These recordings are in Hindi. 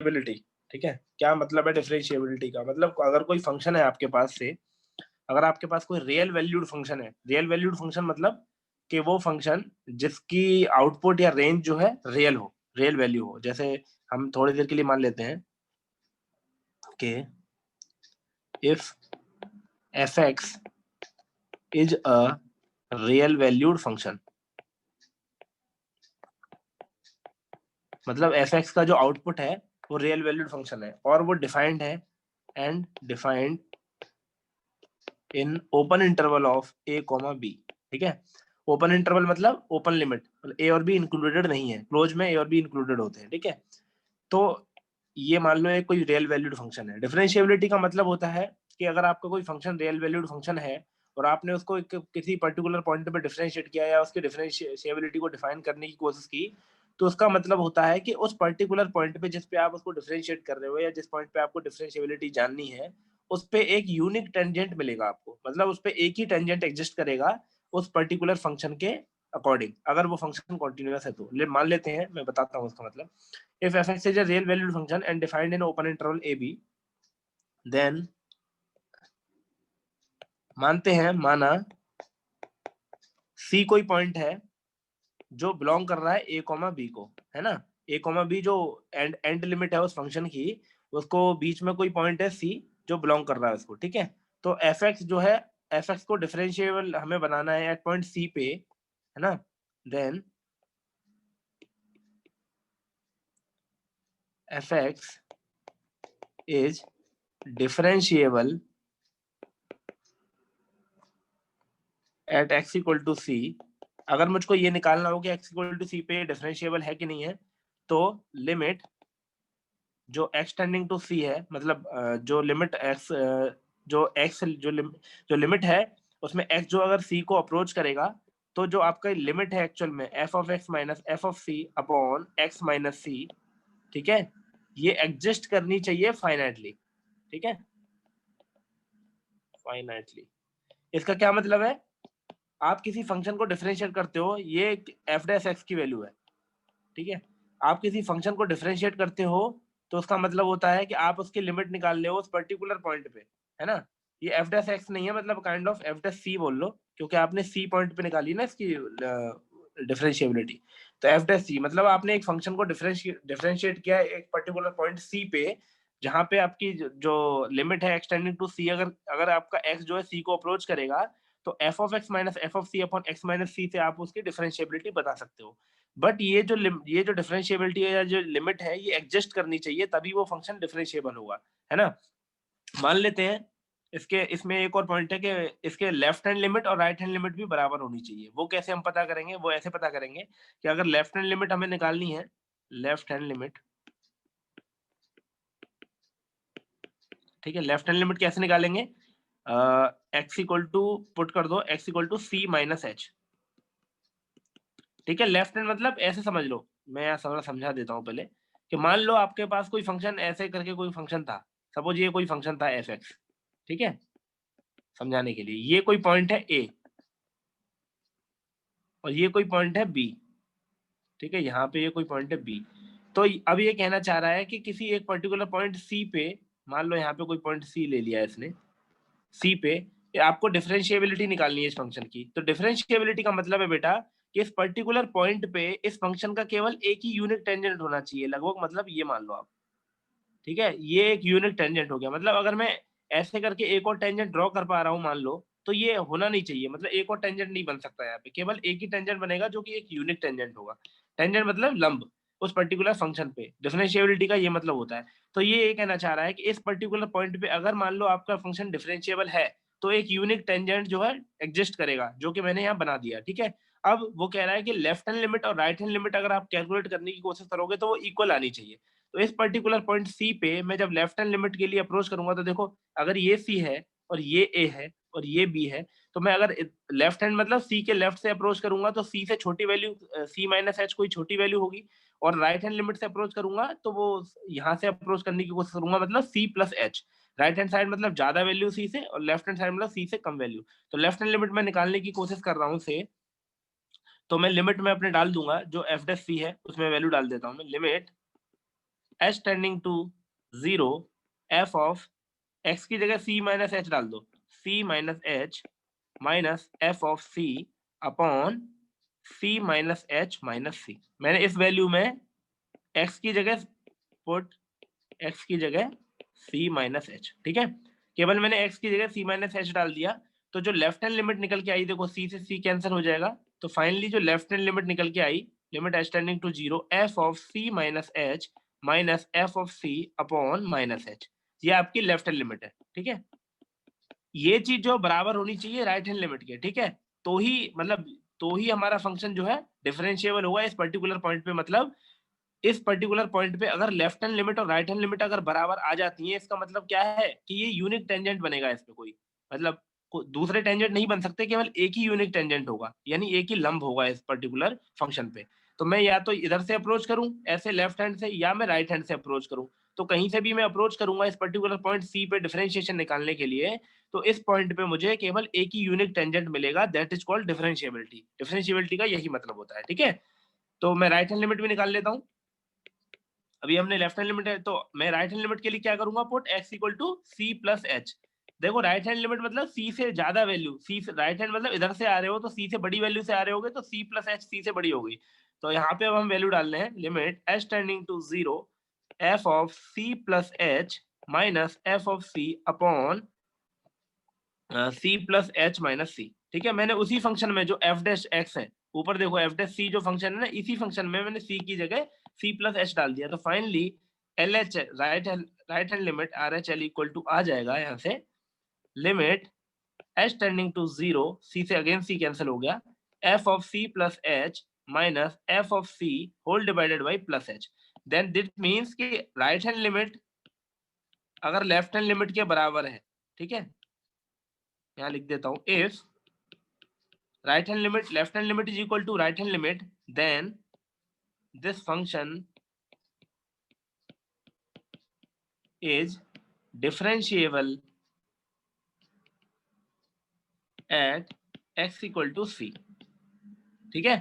डिफरेंशिएबिलिटी, ठीक है, क्या मतलब है डिफरेंशिएबिलिटी का? मतलब अगर कोई फंक्शन है आपके पास से, अगर आपके पास कोई रियल वैल्यूड फंक्शन है, रियल वैल्यूड फंक्शन मतलब कि वो फंक्शन जिसकी आउटपुट या रेंज जो है रियल हो, रियल वैल्यू हो। जैसे हम थोड़ी देर के लिए मान लेते हैं कि if F x is a real valued function, मतलब एफ एक्स का जो आउटपुट है वो रियल वैल्यूड फंक्शन है और वो डिफाइंड है and defined in open interval of A comma B, ठीक है। ओपन इंटरवल मतलब ओपन लिमिट, ए और बी इंक्लूडेड नहीं है, क्लोज में ए और बी इंक्लूडेड होते हैं, ठीक है। तो ये मान लो एक कोई रियल वैल्यूड फंक्शन है। डिफरेंशिएबिलिटी का मतलब होता है कि अगर आपका कोई फंक्शन रियल वैल्यूड फंक्शन है और आपने उसको किसी पर्टिकुलर पॉइंट पे डिफरेंशिएट किया या उसकी डिफरेंशिएबिलिटी को डिफाइन करने की कोशिश की, तो उसका मतलब होता है कि उस पर्टिकुलर पॉइंट पे जिस पे आप उसको डिफरेंशिएट कर रहे हो या जिस पॉइंट पे आपको डिफरेंशिएबिलिटी जाननी है, उस पे एक यूनिक टेंजेंट मिलेगा आपको, मतलब उस पे एक ही टेंजेंट एग्जिस्ट करेगा उस पर्टिकुलर फंक्शन के अकॉर्डिंग, अगर वो फंक्शन कॉन्टिन्यूअस है तो। मान लेते हैं, मैं बताता हूँ उसका मतलब। If f(x) is a real valued function and defined in open interval ab, then मानते हैं, माना c कोई पॉइंट है जो बिलोंग कर रहा है a कॉमा b को, है ना। a कॉमा b जो एंड लिमिट है उस फंक्शन की, उसको बीच में कोई पॉइंट है c जो बिलोंग कर रहा है उसको, ठीक है। तो f(x) जो है, f(x) को डिफरेंशिएबल हमें बनाना है एट पॉइंट c पे, है ना। Then f(x) is differentiable at x equal to C. अगर मुझको ये निकालना हो कि x इक्वल टू सी पे डिफरेंशिएबल है कि नहीं है, तो लिमिट जो x टेंडिंग टू सी है, मतलब जो लिमिट x, जो लिमिट है उसमें x जो अगर c को अप्रोच करेगा, तो जो आपका लिमिट है एक्चुअल में f of x minus f of c upon x minus c, ठीक है, ये एग्जिस्ट करनी चाहिए फाइनाइटली, ठीक है, फाइनाइटली। इसका क्या मतलब है? आप किसी फंक्शन को डिफरेंशिएट करते हो, ये एफ डैश एक्स की वैल्यू है, ठीक है। आप किसी फंक्शन को डिफरेंशिएट करते हो तो उसका मतलब होता है कि आप उसकी लिमिट निकाल ले उस पर्टिकुलर पॉइंट पे, है ना। ये एफ डैश एक्स नहीं है, मतलब काइंड ऑफ एफ डैश सी बोल लो, क्योंकि आपने सी पॉइंट पे निकाली ना इसकी डिफरेंशिएबिलिटी। तो एफ डैश सी मतलब आपने एक फंक्शन को डिफरेंशिएट किया एक पर्टिकुलर पॉइंट सी पे, जहां पे आपकी जो लिमिट है एक्सटेंडिंग टू सी, अगर अगर आपका एक्स जो है सी को अप्रोच करेगा, तो F of x minus F of C upon x minus C से आप उसकी डिफरेंशिएबिलिटी बता सकते हो। बट ये जो डिफरेंशिएबिलिटी है या जो लिमिट है, ये एग्जिस्ट करनी चाहिए, तभी वो फंक्शन डिफरेंशिएबल होगा, है ना। मान लेते हैं इसके इसमें एक और पॉइंट है कि इसके लेफ्ट हैंड लिमिट और राइट हैंड लिमिट भी बराबर होनी चाहिए। वो कैसे हम पता करेंगे? वो ऐसे पता करेंगे कि अगर लेफ्ट हैंड लिमिट हमें निकालनी है, लेफ्ट हैंड लिमिट, ठीक है, लेफ्ट हैंड लिमिट कैसे निकालेंगे? एक्स इक्वल टू, पुट कर दो X equal to C minus H, ठीक है। लेफ्ट हैंड मतलब ऐसे समझ लो, मैं यहाँ समझा देता हूँ पहले, कि मान लो आपके पास कोई फंक्शन ऐसे करके कोई फंक्शन था, सपोज ये कोई फंक्शन था एफ एक्स, ठीक है। समझाने के लिए, ये कोई पॉइंट है ए और ये कोई पॉइंट है बी, ठीक है, यहाँ पे ये कोई पॉइंट है बी। तो अब ये कहना चाह रहा है कि किसी एक पर्टिकुलर पॉइंट सी पे, मान लो यहाँ पे कोई पॉइंट सी ले लिया है इसने, सी पे आपको डिफरेंशिएबिलिटी निकालनी है इस फंक्शन की। तो डिफरेंशिएबिलिटी का मतलब है बेटा कि इस पर्टिकुलर पॉइंट पे इस फंक्शन का केवल एक ही यूनिक टेंजेंट होना चाहिए लगभग, मतलब ये मान लो आप, ठीक है, ये एक यूनिक टेंजेंट हो गया। मतलब अगर मैं ऐसे करके एक और टेंजेंट ड्रॉ कर पा रहा हूँ मान लो, तो ये होना नहीं चाहिए, मतलब एक और टेंजेंट नहीं बन सकता यहाँ पे, केवल एक ही टेंजेंट बनेगा जो कि एक यूनिक टेंजेंट होगा। टेंजेंट मतलब लंब उस पर्टिकुलर फंक्शन पे, डिफरेंशिएबिलिटी का ये मतलब होता है। तो ये कहना चाह रहा है कि इस पर्टिकुलर पॉइंट पे अगर मान लो आपका फंक्शन डिफरेंशिएबल है, तो एक यूनिक टेंजेंट जो है एग्जिस्ट करेगा, जो कि मैंने यहाँ बना दिया, ठीक है। अब वो कह रहा है कि लेफ्ट हैंड लिमिट और राइट हैंड लिमिट अगर आप कैलकुलेट करने की कोशिश करोगे तो वो इक्वल आनी चाहिए। तो इस पर्टिकुलर पॉइंट सी पे मैं जब लेफ्ट हैंड लिमिट के लिए अप्रोच करूंगा, तो देखो अगर ये सी है और ये ए है और ये बी है, तो मैं अगर लेफ्ट हैंड मतलब सी के लेफ्ट से अप्रोच करूंगा तो सी से छोटी वैल्यू सी माइनस एच कोई छोटी वैल्यू होगी, और राइट हैंड लिमिट से अप्रोच करूंगा तो वो यहाँ से अप्रोच करने की कोशिश करूंगा, मतलब C plus H. Right hand side मतलब ज्यादा वैल्यू सी से और लेफ्ट हैंड साइड मतलब सी से कम वैल्यू। तो लेफ्ट हैंड लिमिट में निकालने की कोशिश कर रहा हूँ से, तो मैं लिमिट में अपने डाल दूंगा जो एफ डेस सी है, उसमें वैल्यू डाल देता हूँ मैं, limit h tending to 0 f of x की जगह c माइनस h डाल दो, c minus h minus f of c upon c minus h minus c। मैंने इस वैल्यू में x की जगह पुट x की जगह c माइनस h, ठीक है। केवल मैंने x की जगह c माइनस h डाल दिया, तो जो लेफ्ट हैंड लिमिट निकल के आई, देखो c से c कैंसिल हो जाएगा, तो फाइनली जो लेफ्ट हैंड लिमिट निकल के आई, limit h tending to 0 f of c minus h minus f of c upon minus h, ये आपकी लेफ्ट हैंड लिमिट है, ठीक है। ये चीज जो बराबर होनी चाहिए राइट हैंड लिमिट के, ठीक है, तो ही मतलब तो ही हमारा फंक्शन जो है डिफरेंशिएबल होगा इस पर्टिकुलर पॉइंट पे। मतलब इस पर्टिकुलर पॉइंट पे अगर लेफ्ट हैंड लिमिट और राइट हैंड लिमिट अगर बराबर आ जाती है, इसका मतलब क्या है कि ये यूनिक टेंजेंट बनेगा इसमें, कोई मतलब दूसरे टेंजेंट नहीं बन सकते, केवल एक ही यूनिक टेंजेंट होगा, यानी एक ही लंब होगा इस पर्टिकुलर फंक्शन पे। तो मैं या तो इधर से अप्रोच करूं ऐसे लेफ्ट हैंड से, या मैं राइट हैंड से अप्रोच करूं, तो कहीं से भी मैं अप्रोच करूंगा इस पर्टिकुलर पॉइंट सी पे डिफरेंशिएशन निकालने के लिए, तो इस पॉइंट पे मुझे केवल एक ही यूनिक टेंजेंट मिलेगा, that is called differentiability. Differentiability का यही मतलब होता है, ठीक है। तो मैं राइट हैंड लिमिट भी निकाल लेता हूँ। अभी हमने लेफ्ट हैंड लिमिट है, तो मैं राइट हैंड लिमिट के लिए क्या करूंगा, put x equal to C plus H. देखो राइट हैंड लिमिट मतलब c से ज्यादा वैल्यू, c से राइट हैंड मतलब इधर से आ रहे हो तो c से बड़ी वैल्यू से आ रहे होगे, तो c प्लस एच c से बड़ी होगी। तो यहाँ पे अब हम वैल्यू डाल रहे हैं, limit h tending to 0 f of c plus H minus f of c upon c plus H minus c, ठीक है। मैंने उसी फंक्शन में जो f डैश x है, ऊपर देखो f डैश c जो फंक्शन है ना, इसी फंक्शन में मैंने c की जगह c प्लस h डाल दिया, तो finally LH right hand limit RHL equal to आ जाएगा यहाँ से, limit h tending to 0, c से अगेन c कैंसिल हो गया, f of c plus h minus f of c whole divided by plus h। Then this means कि राइट हैंड लिमिट अगर लेफ्ट हैंड लिमिट के बराबर है, ठीक है, यहाँ लिख देता हूँ, if right hand limit left hand limit is equal to right hand limit, then this function is differentiable at x equal to c, ठीक है।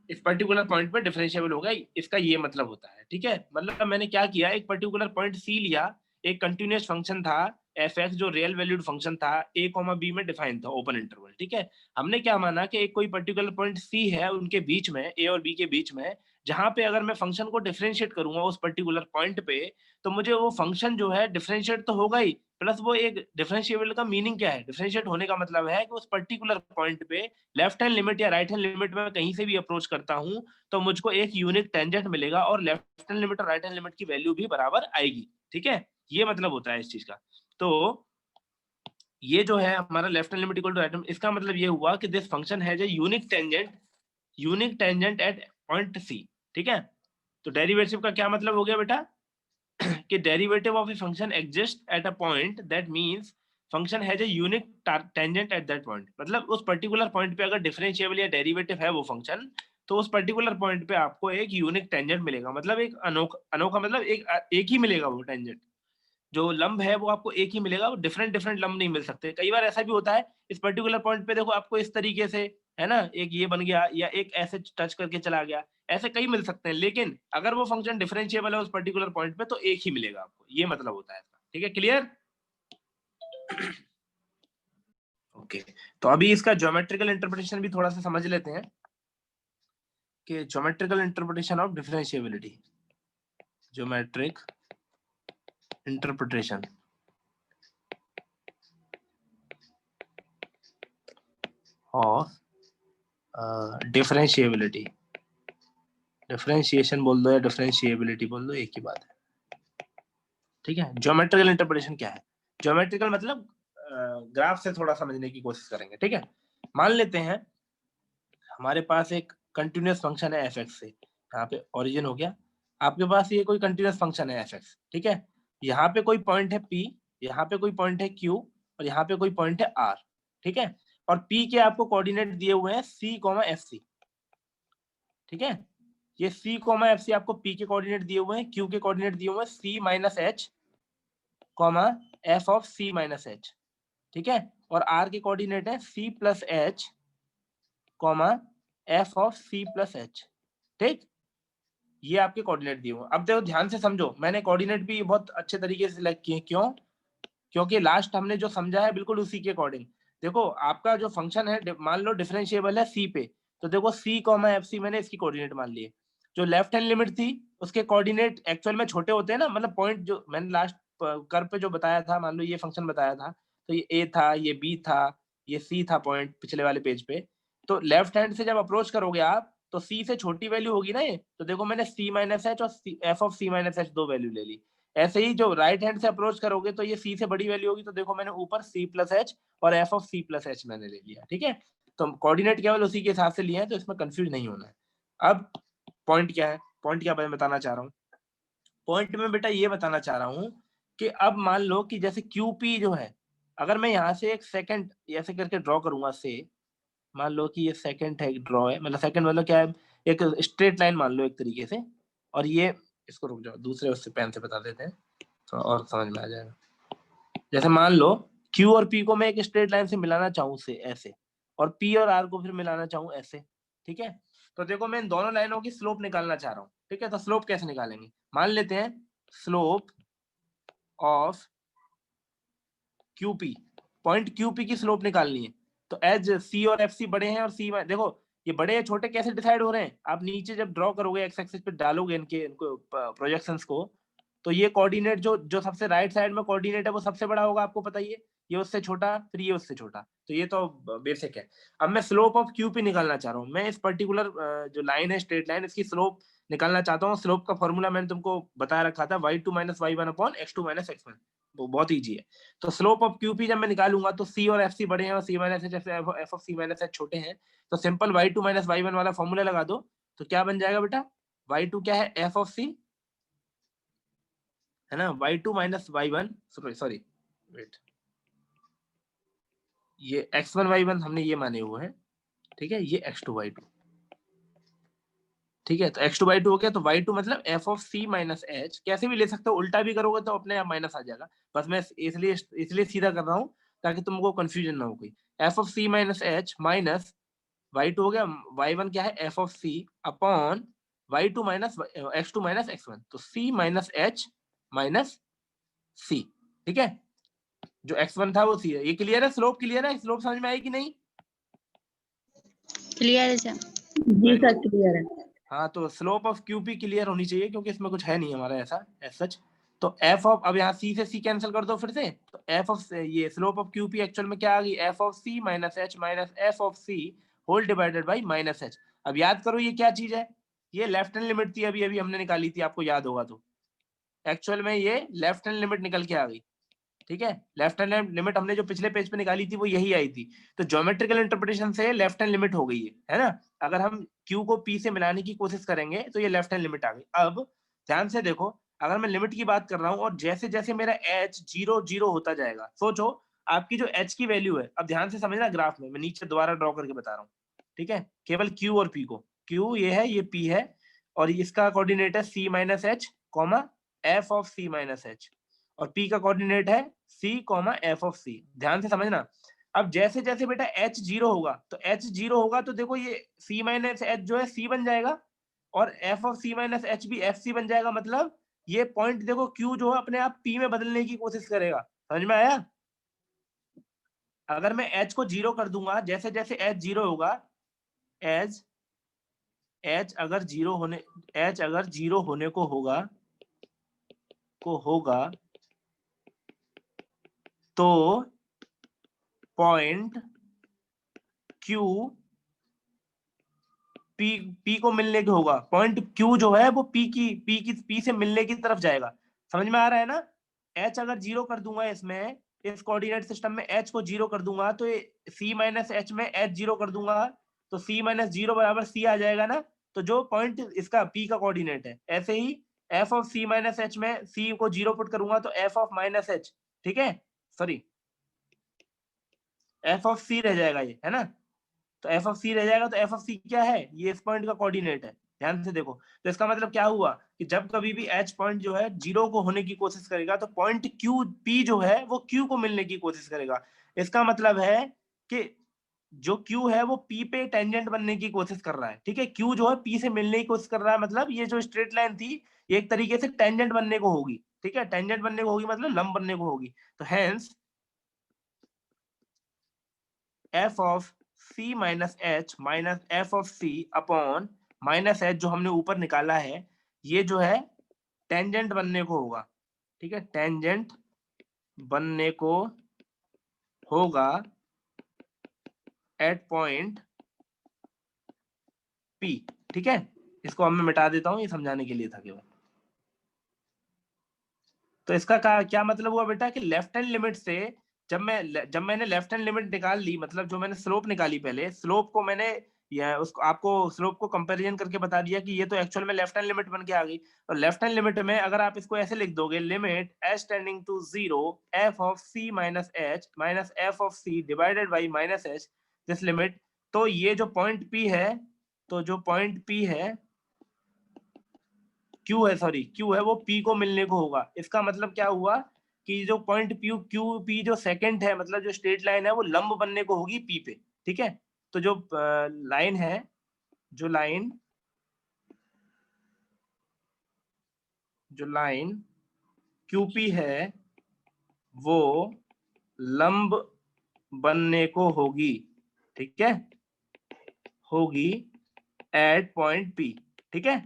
इस पर्टिकुलर पॉइंट पे डिफरेंशिएबल होगा, इसका ये मतलब होता है, ठीक है। मतलब मैंने क्या किया, एक पर्टिकुलर पॉइंट सी लिया, एक कंटिन्यूअस फंक्शन था एफ एक्स जो रियल वैल्यूड फंक्शन था, ए कॉमा बी में डिफाइन था ओपन इंटरवल, ठीक है। हमने क्या माना कि एक कोई पर्टिकुलर पॉइंट सी है उनके बीच में, ए और बी के बीच में, जहां पे अगर मैं फंक्शन को डिफरेंशिएट करूंगा उस पर्टिकुलर पॉइंट पे, तो मुझे वो फंक्शन जो है डिफरेंशिएट तो होगा ही, प्लस वो एक डिफरेंशिएबल का मीनिंग क्या है, डिफरेंशिएट होने का मतलब है कि उस पर्टिकुलर पॉइंट पे लेफ्ट हैंड लिमिट या राइट हैंड लिमिट में कहीं से भी अप्रोच करता हूं तो मुझको एक यूनिक टेंजेंट मिलेगा और लेफ्ट हैंड लिमिट और राइट हैंड लिमिट की वैल्यू भी बराबर आएगी, ठीक है। ये मतलब होता है इस चीज का। तो ये जो है हमारा left hand limit equal to right hand, इसका मतलब ये हुआ कि this function has a unique tangent at point C, ठीक है। तो डेरिवेटिव का क्या मतलब हो गया बेटा, कि derivative of a function exist at a point, that means function has a unique tangent at that point. मतलब उस पर्टिकुलर पॉइंट पे अगर डिफरेंशिएबल या डेरिवेटिव है वो फंक्शन, तो उस पर्टिकुलर पॉइंट पे आपको एक यूनिक टेंजेंट मिलेगा, मतलब एक अनोखा मतलब एक ही मिलेगा वो टेंजेंट, जो लंब है वो आपको एक ही मिलेगा, वो डिफरेंट डिफरेंट लंब नहीं मिल सकते। कई बार ऐसा भी होता है इस पर्टिकुलर पॉइंट पे देखो आपको इस तरीके से, है ना, एक ये बन गया या एक ऐसे टच करके चला गया, ऐसे कई मिल सकते हैं, लेकिन अगर वो फंक्शन डिफरेंशिएबल है उस पर्टिकुलर पॉइंट पे तो एक ही मिलेगा आपको, ये मतलब होता है इसका, ठीक है। क्लियर? ओके, तो अभी इसका ज्योमेट्रिकल इंटरप्रिटेशन भी थोड़ा सा समझ लेते हैं कि geometrical interpretation of differentiability, geometric interpretation of differentiability, differentiation बोल दो या डिफरेंशिएबिलिटी बोल दो, एक ही बात है, ठीक है। ज्योमेट्रिकल इंटरप्रिटेशन क्या है, ज्योमेट्रिकल मतलब ग्राफ से थोड़ा समझने की कोशिश करेंगे, ठीक है। मान लेते हैं हमारे पास एक कंटिन्यूअस फंक्शन है एफ एक्स से, यहाँ पे ओरिजिन हो गया, आपके पास ये कोई कंटिन्यूअस फंक्शन है एफ एक्स, ठीक है। यहाँ पे कोई पॉइंट है पी, यहाँ पे कोई पॉइंट है क्यू, और यहाँ पे कोई पॉइंट है आर, ठीक है। और पी के आपको कोऑर्डिनेट दिए हुए हैं सी कॉमा एफ सी, ठीक है। ये सी कॉमा एफ सी आपको पी के कोऑर्डिनेट दिए हुए हैं, क्यू के कोऑर्डिनेट दिए हुए हैं C minus H comma F of C minus H, ठीक है। और आर के कोऑर्डिनेट है C plus H comma F of C plus H, ठीक। ये आपके कोऑर्डिनेट दिए हुए। अब देखो ध्यान से समझो, मैंने कोऑर्डिनेट भी बहुत अच्छे तरीके से सिलेक्ट किए। क्यों? क्योंकि लास्ट हमने जो समझा है बिल्कुल उसी के अकॉर्डिंग। देखो आपका जो फंक्शन है, मान लो डिफरेंशिएबल है सी पे, तो देखो सी कॉमा एफ सी मैंने इसकी कोऑर्डिनेट मान लिए। जो लेफ्ट हैंड लिमिट थी उसके कोऑर्डिनेट एक्चुअल में छोटे होते हैं ना, मतलब पॉइंट जो मैंने लास्ट कर्व पे जो बताया था, मान लो ये फंक्शन बताया था, तो ये ए था, ये बी था, ये सी था पॉइंट पिछले वाले पेज पे। तो लेफ्ट हैंड से जब अप्रोच करोगे आप, तो सी से छोटी वैल्यू होगी ना ये, तो देखो मैंने सी माइनस एच और F of C minus H दो वैल्यू ले ली। ऐसे ही जो राइट हैंड से अप्रोच करोगे तो ये सी से बड़ी वैल्यू होगी, तो देखो मैंने ऊपर सी प्लस एच और F of C plus H मैंने ले लिया। ठीक है, तो कोऑर्डिनेट केवल उसी के हिसाब से लिए हैं, तो इसमें कंफ्यूज नहीं होना है। अब पॉइंट क्या है, पॉइंट क्या मैं बताना चाह रहा हूँ, पॉइंट में बेटा ये बताना चाह रहा हूँ कि अब मान लो कि जैसे क्यूपी जो है, अगर मैं यहाँ से एक सेकंड ऐसे करके ड्रॉ करूंगा से, मान लो कि ये सेकंड है, ड्रॉ है, मतलब सेकंड मतलब क्या है, एक स्ट्रेट लाइन मान लो एक तरीके से, और ये इसको रुक जाओ दूसरे उससे पेन से बता देते हैं तो और समझ में आ जाएगा। जैसे मान लो Q और P को मैं एक स्ट्रेट लाइन से मिलाना चाहूँ से ऐसे, और P और R को फिर मिलाना चाहूँ ऐसे। ठीक है, तो देखो मैं इन दोनों लाइनों की स्लोप निकालना चाह रहा हूँ। ठीक है, तो स्लोप कैसे निकालेंगे, मान लेते हैं slope of QP, point QP की स्लोप निकालनी है। तो एज C और FC बड़े हैं और C देखो ये बड़े या छोटे कैसे डिसाइड हो रहे हैं, आप नीचे जब ड्रॉ करोगे एक्स एक्सिस पे डालोगे इनको प्रोजेक्शंस को, तो ये कोऑर्डिनेट जो सबसे राइट साइड में कोऑर्डिनेट है वो सबसे बड़ा होगा, आपको पता ही है, ये उससे छोटा, फिर ये उससे छोटा, तो ये तो बेसिक है। अब मैं स्लोप ऑफ QP निकालना चाह रहा हूँ, मैं इस पर्टिकुलर जो लाइन है स्ट्रेट लाइन, इसकी स्लोप निकालना चाहता हूँ। स्लोप का फॉर्मूला मैंने तुमको बताया रखा था, y2 minus Y one upon x2 minus x1, वो बहुत ईजी है। तो स्लोप ऑफ QP जब मैं निकालूंगा तो C और FC बड़े हैं और C minus H F of C minus H छोटे हैं, तो सिंपल y2 माइनस y1 वाला फॉर्मूला लगा दो, तो क्या बन जाएगा बेटा, y2 क्या है f ऑफ C, है ना, y2 minus y1, sorry wait, ये x1 y1 हमने ये माने हुए हैं। ठीक है, ये x2 y2, ठीक है, तो x2 y2 हो गया, तो y2 मतलब f of c minus H, कैसे भी ले सकते हो, उल्टा भी करोगे तो अपने आप माइनस आ जाएगा, बस मैं इसलिए सीधा कर रहा हूँ ताकि तुमको कंफ्यूजन ना हो कोई। f of c minus H minus y2 हो गया, y1 क्या है f of c upon y2 minus x2 minus x1, तो c minus h minus c। ठीक है, जो x1 था वो c है। ये क्लियर है, स्लोप क्लियर है, स्लोप समझ में आई कि नहीं? क्लियर है सर। जी सर क्लियर है। हाँ, तो स्लोप ऑफ QP क्लियर होनी चाहिए क्योंकि इसमें कुछ है नहीं हमारा ऐसा एज सच। तो f ऑफ, अब यहाँ c से c कैंसिल कर दो फिर से, तो f ऑफ ये स्लोप ऑफ QP एक्चुअल में क्या आ गई, f of c minus h minus f of c whole divided by minus h। अब याद करो ये क्या चीज है, ये लेफ्ट हैंड लिमिट थी, अभी अभी हमने निकाली थी, आपको याद होगा तो एक्चुअल में ये लेफ्ट हैंड लिमिट निकल के आ गई। ठीक है, लेफ्ट हैंड लिमिट हमने जो पिछले पेज पे निकाली थी वो यही आई थी, तो ज्योमेट्रिकल इंटरप्रिटेशन से लेफ्ट हैंड लिमिट हो गई है ना। अगर हम Q को P से मिलाने की कोशिश करेंगे तो ये लेफ्ट हैंड लिमिट आ गई। अब ध्यान से देखो, अगर मैं लिमिट की बात कर रहा हूँ और जैसे जैसे मेरा h 0 0 होता जाएगा, सोचो आपकी जो h की वैल्यू है, अब ध्यान से समझना ग्राफ में, मैं नीचे दोबारा ड्रॉ करके बता रहा हूँ। ठीक है, केवल Q और P को, Q ये है, ये P है, और इसका कोऑर्डिनेट है C minus H comma f of C minus H, और P का कोऑर्डिनेट है C comma f of C। ध्यान से समझना, अब जैसे जैसे बेटा h 0 होगा, तो h 0 होगा तो देखो ये C माइनस एच जो है C बन जाएगा, और f of C minus H भी FC बन जाएगा। मतलब ये पॉइंट देखो Q जो है अपने आप P में बदलने की कोशिश करेगा, समझ में आया? अगर मैं h को 0 कर दूंगा, जैसे जैसे h 0 होगा, h अगर 0 होने को होगा तो पॉइंट Q P को मिलने के होगा, पॉइंट Q जो है वो P से मिलने की तरफ जाएगा। समझ में आ रहा है ना? H अगर 0 कर दूंगा, इसमें इस कोऑर्डिनेट सिस्टम में H को 0 कर दूंगा, तो C माइनस H में H 0 कर दूंगा, तो C माइनस 0 बराबर C आ जाएगा ना। तो जो पॉइंट इसका P का कोऑर्डिनेट है, ऐसे ही f of C minus H में C को 0 पुट करूंगा तो f ऑफ माइनस H, ठीक है, सॉरी f ऑफ C रह जाएगा ये, है ना। तो f ऑफ C रह जाएगा, तो f ऑफ C क्या है, ये इस पॉइंट का कोऑर्डिनेट है। ध्यान से देखो, तो इसका मतलब क्या हुआ कि जब कभी भी h पॉइंट जो है 0 को होने की कोशिश करेगा, तो पॉइंट Q P जो है वो Q को मिलने की कोशिश करेगा। इसका मतलब है कि जो Q है वो P पे टेंजेंट बनने की कोशिश कर रहा है, ठीक है। Q जो है P से मिलने की कोशिश कर रहा है, मतलब ये जो स्ट्रेट लाइन थी ये एक तरीके से टेंजेंट बनने को होगी, ठीक है। टेंजेंट बनने को होगी मतलब लंब बनने को होगी। तो hence f of c minus H minus F of c upon minus H जो हमने ऊपर निकाला है, ये जो है टेंजेंट बनने को होगा, ठीक है। टेंजेंट बनने को होगा एट पॉइंट P, ठीक है। इसको अब मैं मिटा देता हूं, ये समझाने के लिए था केवल। तो इसका क्या मतलब हुआ बेटा कि लेफ्ट हैंड लिमिट से जब मैंने लेफ्ट हैंड लिमिट निकाल ली, मतलब जो मैंने स्लोप निकाली, पहले स्लोप को मैंने या उसको आपको स्लोप को कंपैरिजन करके बता दिया कि ये तो एक्चुअल में लेफ्ट हैंड लिमिट बन के आ गई। और लेफ्ट हैंड लिमिट में अगर आप इसको ऐसे लिख दोगे, limit H tending to 0 F of C minus H minus F of C divided by minus H, this limit, तो ये जो पॉइंट P है, तो जो पॉइंट P है Q है, सॉरी Q है, वो P को मिलने को होगा। इसका मतलब क्या हुआ कि जो पॉइंट P जो सेकंड है, मतलब जो स्ट्रेट लाइन है, वो लंब बनने को होगी P पे, ठीक है। तो जो लाइन है, जो लाइन QP है वो लंब बनने को होगी, ठीक है, होगी एट पॉइंट P, ठीक है।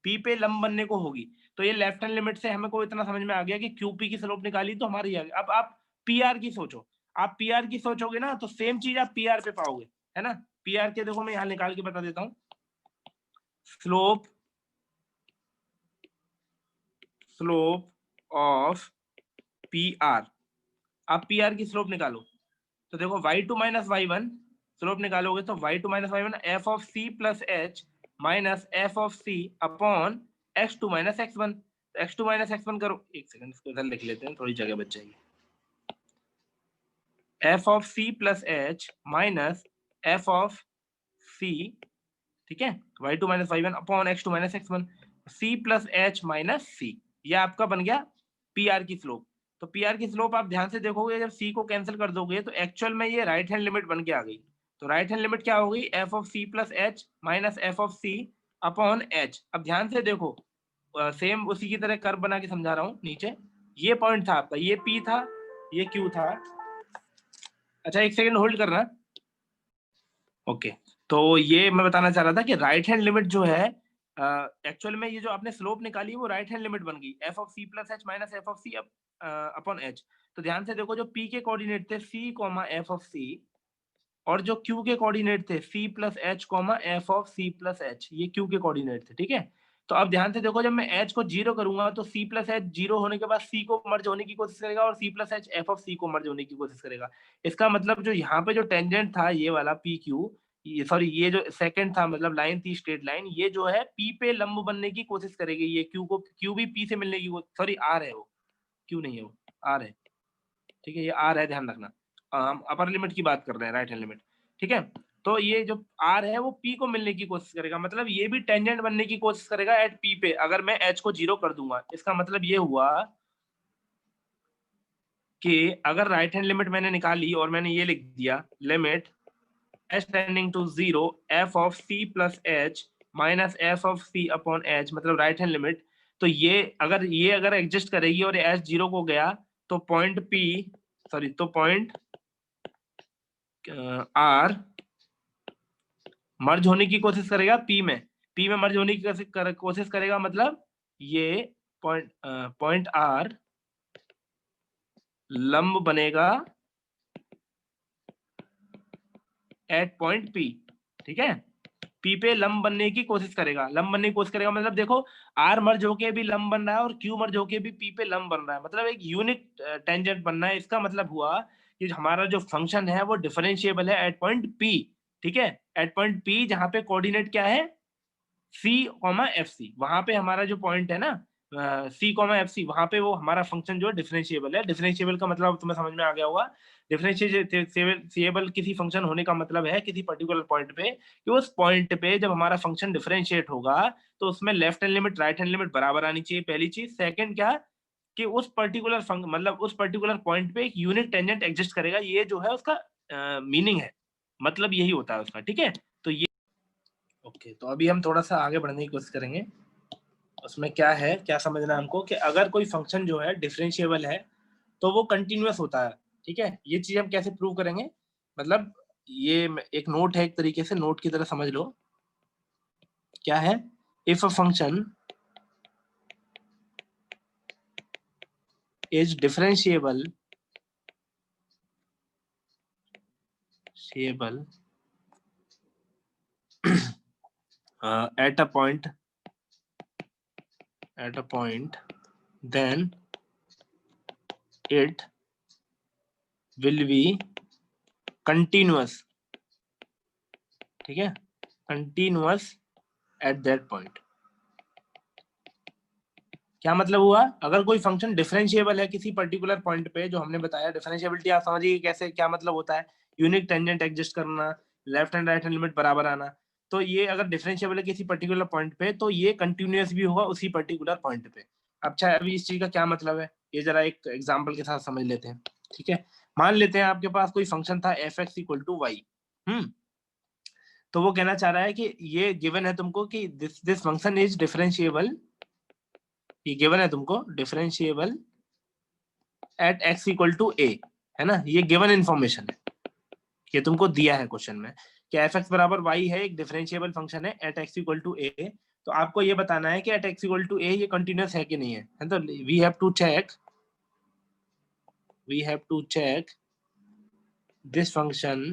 P पे लंब बनने को होगी। तो ये लेफ्ट हैंड लिमिट से हमें को इतना समझ में आ गया कि QP की स्लोप निकाली तो हमारी आ गई। अब आप PR की सोचो, आप PR की सोचोगे ना तो सेम चीज आप PR पे पाओगे, है ना। PR के देखो मैं यहाँ निकाल के बता देता हूँ, स्लोप ऑफ PR। आप PR की स्लोप निकालो तो देखो y2 माइनस y1 स्लोप निकालोगे तो y2 minus y1 f of c plus h minus f of c upon x2 minus x1। x2 minus x1 करो, एक सेकंड इसको इधर लिख लेते हैं, थोड़ी जगह बच जाएगी। f of c plus h minus f of c, ठीक है, y2 minus y1 upon x2 minus x1, c plus h minus c, ये आपका बन गया PR की स्लोप। तो PR की स्लोप आप ध्यान से देखोगे, जब c को कैंसिल कर दोगे तो एक्चुअल में ये राइट हैंड लिमिट बन के आ गई। तो राइट हैंड लिमिट क्या हो गई, f of c plus h minus f of c upon h। अब ध्यान से देखो, सेम उसी की तरह कर्व बना के समझा रहा हूँ। नीचे ये पॉइंट था आपका, ये P था, ये Q था। अच्छा एक सेकंड होल्ड करना, ओके। तो ये मैं बताना चाह रहा था कि राइट हैंड लिमिट जो है, एक्चुअल में ये जो आपने स्लोप निकाली वो राइट हैंड लिमिट बन गई, f of c plus h minus f of c upon h। तो ध्यान से देखो, जो p के कोऑर्डिनेट थे c comma f of c, और जो q के कोऑर्डिनेट थे c plus h comma f of c plus h, ये q के कोऑर्डिनेट थे, ठीक है। तो अब ध्यान से देखो, जब मैं h को 0 करूंगा तो c प्लस h 0 होने के बाद c को मर्ज होने की कोशिश करेगा और c plus h f of c को मर्ज होने की कोशिश करेगा। इसका मतलब जो यहाँ पे जो टेंजेंट था ये वाला PQ, ये सॉरी ये जो सेकंड था, मतलब लाइन थी स्ट्रेट लाइन, ये जो है P पे लंब बनने की कोशिश करेगी। ये Q भी P से मिलने की, सॉरी R है वो, Q नहीं है वो, R है, ठीक है, ये R है, ध्यान रखना। हम अपर लिमिट की बात कर रहे हैं, राइट हैंड लिमिट, ठीक है। तो ये जो R है वो P को मिलने की कोशिश करेगा, मतलब ये भी टेंजेंट बनने की कोशिश करेगा एट P पे, अगर मैं H को 0 कर दूंगा। इसका मतलब ये हुआ कि अगर राइट हैंड लिमिट मैंने निकाली और मैंने ये लिख दिया, limit h tending to 0 f of c plus h minus f of c upon h, मतलब राइट हैंड लिमिट। तो ये अगर एग्जिस्ट करेगी और h 0 को गया तो पॉइंट P, सॉरी तो पॉइंट R मर्ज होने की कोशिश करेगा P में मर्ज होने की कोशिश करेगा, मतलब ये पॉइंट R लंब बनेगा एट पॉइंट P, ठीक है। P पे लंब बनने की कोशिश करेगा, मतलब देखो R मर्ज होके भी लंब बन रहा है और Q मर्ज होके भी P पे लंब बन रहा है, मतलब एक यूनिक टेंजेंट बनना है। इसका मतलब हुआ कि हमारा जो फंक्शन है वो डिफरेंशिएबल है एट पॉइंट P, ठीक है। एट पॉइंट P जहाँ पे कोऑर्डिनेट क्या है, C कॉमा FC, वहां पे हमारा जो पॉइंट है ना C कॉमा FC, वहां पे वो हमारा फंक्शन जो डिफरेंशिएबल है। डिफरेंशिएबल का मतलब तुम्हें समझ में आ गया होगा। डिफरेंशिएबल किसी फंक्शन होने का मतलब है किसी पर्टिकुलर पॉइंट पे, कि उस पॉइंट पे जब हमारा फंक्शन डिफरेंशिएट होगा तो उसमें left hand limit right hand limit बराबर आनी चाहिए, पहली चीज। सेकंड क्या, कि उस पर्टिकुलर मतलब उस पर्टिकुलर पॉइंट पे एक यूनिट टेंजेंट एग्जिस्ट करेगा, ये जो है उसका मीनिंग है। मतलब यही होता है उसका, ठीक है। तो ये ओके, तो अभी हम थोड़ा सा आगे बढ़ने की कोशिश करेंगे। उसमें क्या है, क्या समझना है हमको कि अगर कोई फंक्शन जो है डिफरेंशिएबल है तो वो कंटिन्यूअस होता है, ठीक है। ये चीज हम कैसे प्रूव करेंगे, मतलब ये एक नोट है, एक तरीके से नोट की तरह समझ लो। क्या है, if a function is differentiable at a point then it will be continuous, ठीक है, continuous at that point। क्या मतलब हुआ, अगर कोई फंक्शन डिफरेंशिएबल है किसी पर्टिकुलर पॉइंट पे, जो हमने बताया डिफरेंशिएबिलिटी आप समझिए कैसे, क्या मतलब होता है, यूनिक टेंजेंट एग्जिस्ट करना, left and right hand limit बराबर आना। तो ये अगर डिफरेंशिएबल है किसी पर्टिकुलर पॉइंट पे तो ये कंटिन्यूअस भी होगा उसी पर्टिकुलर पॉइंट पे। अच्छा, अभी इस चीज का क्या मतलब है ये जरा एक एग्जाम्पल के साथ समझ लेते हैं, ठीक है। मान लेते हैं आपके पास कोई फंक्शन था f x equal to y, तो वो कहना चाह रहा है कि ये गिवन है तुमको कि दिस फंक्शन इज डिफरेंशिएबल, ये गिवन है तुमको differentiable at x equal to A, है ना, ये गिवन इन्फॉर्मेशन है, ये तुमको दिया है क्वेश्चन में कि एफ एक्स बराबर वाई है, एक डिफरेंशिएबल फंक्शन है at x equal to A. तो आपको ये बताना है कि at x equal to A ये कंटिन्यूअस है कि नहीं है। तो we have to check this function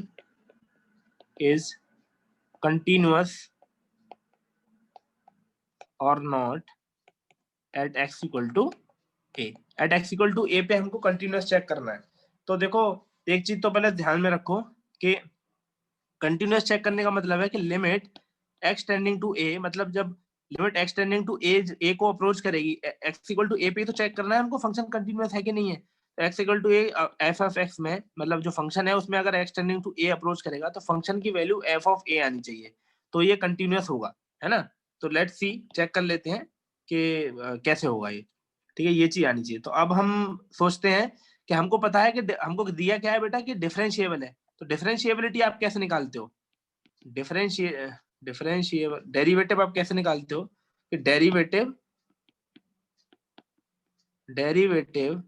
is continuous और not at x equal to A. At x equal to A पे हमको कंटिन्यूअस चेक करना है। तो देखो, एक चीज तो पहले ध्यान में रखो कि कंटिन्यूअस चेक करने का मतलब है कि लिमिट एक्स टेंडिंग टू ए, मतलब जब लिमिट एक्स टेंडिंग टू ए को अप्रोच करेगी, एक्स इक्वल टू ए पे तो चेक करना है हमको फंक्शन कंटिन्यूअस है कि नहीं है। तो x equal to A F of x में, मतलब जो फंक्शन है उसमें अगर x tending to a approach करेगा तो फंक्शन की वैल्यू एफ ऑफ ए आनी चाहिए, तो ये कंटिन्यूअस होगा, है ना। तो लेट्स सी, चेक कर लेते हैं कि कैसे होगा ये, ठीक है, ये चीज आनी चाहिए। तो अब हम सोचते हैं कि हमको पता है कि हमको दिया क्या है बेटा कि डिफरेंशिएबल है, तो डिफरेंशिएबिलिटी आप कैसे निकालते हो, डिफरेंशिएबल डेरिवेटिव आप कैसे निकालते हो कि derivative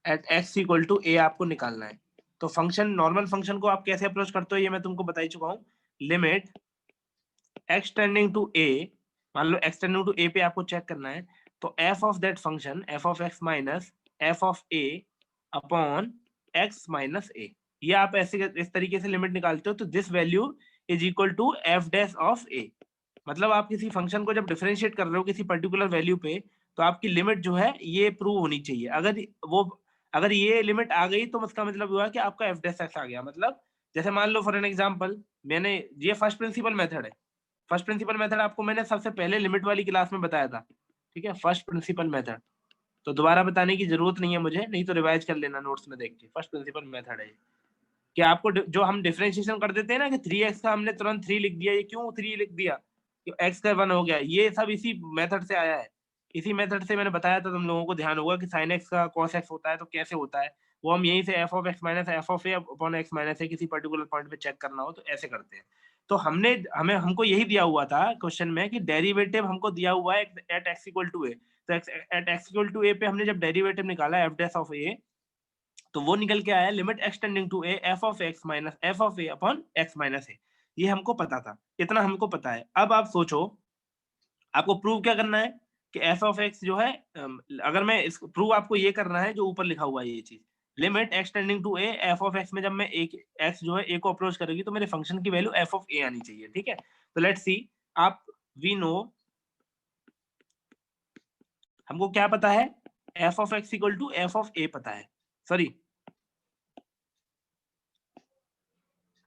at x equal to A आपको निकालना है। तो फंक्शन, नॉर्मल फंक्शन को आप कैसे अप्रोच करते हो ये मैं तुमको बता ही चुका हूँ। Limit x tending to A, मान लो एक्स टेंडिंग टू ए पे आपको चेक करना है, तो F of that function F of x minus F of A upon x minus A, ये आप ऐसे इस तरीके से लिमिट निकालते हो। तो this value is equal to F dash of A, मतलब आप किसी फंक्शन को जब डिफरेंशिएट कर रहे हो किसी पर्टिकुलर वैल्यू पे, तो आपकी लिमिट जो है ये प्रूव होनी चाहिए। अगर ये लिमिट आ गई तो इसका मतलब हुआ कि आपका एफ डैश एक्स आ गया। मतलब जैसे मान लो फॉर एन एग्जांपल, मैंने ये फर्स्ट प्रिंसिपल मेथड है, फर्स्ट प्रिंसिपल मेथड आपको मैंने सबसे पहले लिमिट वाली क्लास में बताया था, ठीक है, फर्स्ट प्रिंसिपल मेथड। तो दोबारा बताने की जरूरत नहीं है मुझे, नहीं तो रिवाइज कर लेना नोट्स में देख के, फर्स्ट प्रिंसिपल मेथड है कि आपको जो हम डिफरेंशिएशन कर देते हैं ना कि 3x का हमने तुरंत 3 लिख दिया, ये क्यों 3 लिख दिया, x का 1 हो गया, ये सब इसी मेथड से आया है। इसी मेथड से मैंने बताया था, तुम लोगों को ध्यान होगा कि sin x का cos x होता है तो कैसे होता है, वो हम यहीं से f of x minus F of A upon x minus A किसी पर्टिकुलर पॉइंट पे चेक करना हो तो ऐसे करते हैं। तो हमको यही दिया हुआ था क्वेश्चन में कि डेरिवेटिव हमको दिया हुआ है eight x equal to A, तो eight x equal to A पे हमने जब डेरिवेटिव निकाला एफ डैश ऑफ ए, तो वो निकल के आया limit x tending to A F of x minus F of A upon x minus A. ये हमको पता था, इतना हमको पता है। अब आप सोचो आपको प्रूव क्या करना है कि एफ ऑफ एक्स जो है, अगर मैं इस प्रूव आपको ये करना है जो ऊपर लिखा हुआ है ये चीज, limit x tending to A F of x में जब मैं एक एक्स जो है ए को अप्रोच करेगी तो मेरे फंक्शन की वैल्यू एफ ऑफ ए आनी चाहिए, ठीक है। तो लेट्स सी, आप वी नो, हमको क्या पता है, F of x equal to F of A पता है, सॉरी